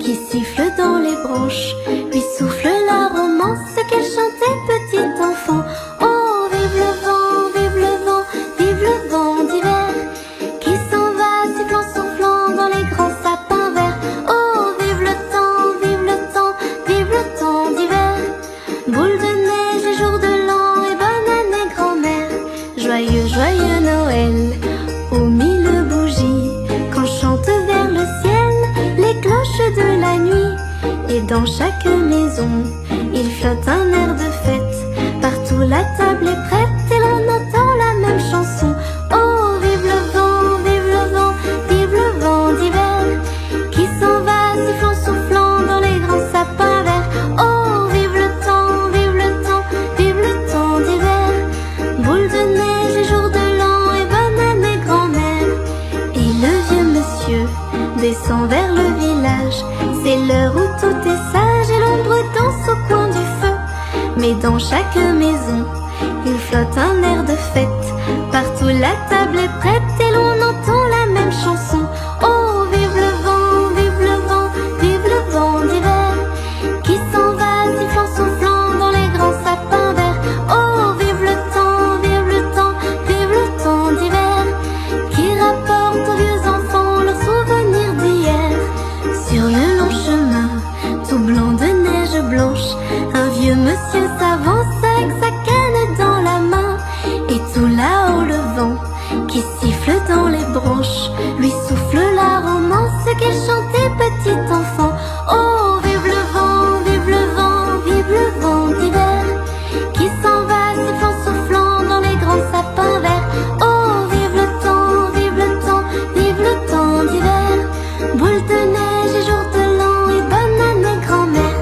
qui siffle dans les branches, lui souffle la romance qu'elle chantait petit enfant. Oh, vive le vent, vive le vent, vive le vent d'hiver, qui s'en va sifflant, soufflant dans les grands sapins verts. Oh, vive le temps, vive le temps, vive le temps d'hiver, boule de neige et jour de l'an et bonne année grand-mère. Joyeux, joyeux Noël, aux mille bougies, quand chantent vers le ciel les cloches de la nuit. Et dans chaque maison, il flotte un air de fête, partout la table est prête et l'on entend la même chanson. Oh, vive le vent, vive le vent, vive le vent d'hiver, qui s'en va sifflant, soufflant dans les grands sapins verts. Oh, vive le temps, vive le temps, vive le temps d'hiver, boule de neige et jour de l'an et bonne année grand-mère. Et le vieux monsieur descend vers le village, c'est l'heure où tout est sage et l'ombre danse au coin du feu. Mais dans chaque maison, il flotte un air de fête, partout la table est prête et l'on entend la même chanson. Oh, vive le vent, vive le vent, vive le vent d'hiver, qui s'en va sifflant, soufflant dans les grands sapins verts. Oh, vive le temps, vive le temps, vive le temps d'hiver, qui rapporte aux vieux enfants leurs souvenirs d'hier. Sur le long chemin, tout blanc de neige blanche, un vieux monsieur s'avance avec sa canne dans la main. Et tout là-haut le vent, qui siffle dans les branches, lui souffle la romance qu'elle chantait petit enfant. Oh, vive le vent, vive le vent, vive le vent d'hiver, qui s'en va sifflant, soufflant dans les grands sapins verts. Oh, vive le temps, vive le temps, vive le temps d'hiver, boule de neige et jour de l'an et bonne année grand-mère.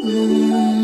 vent.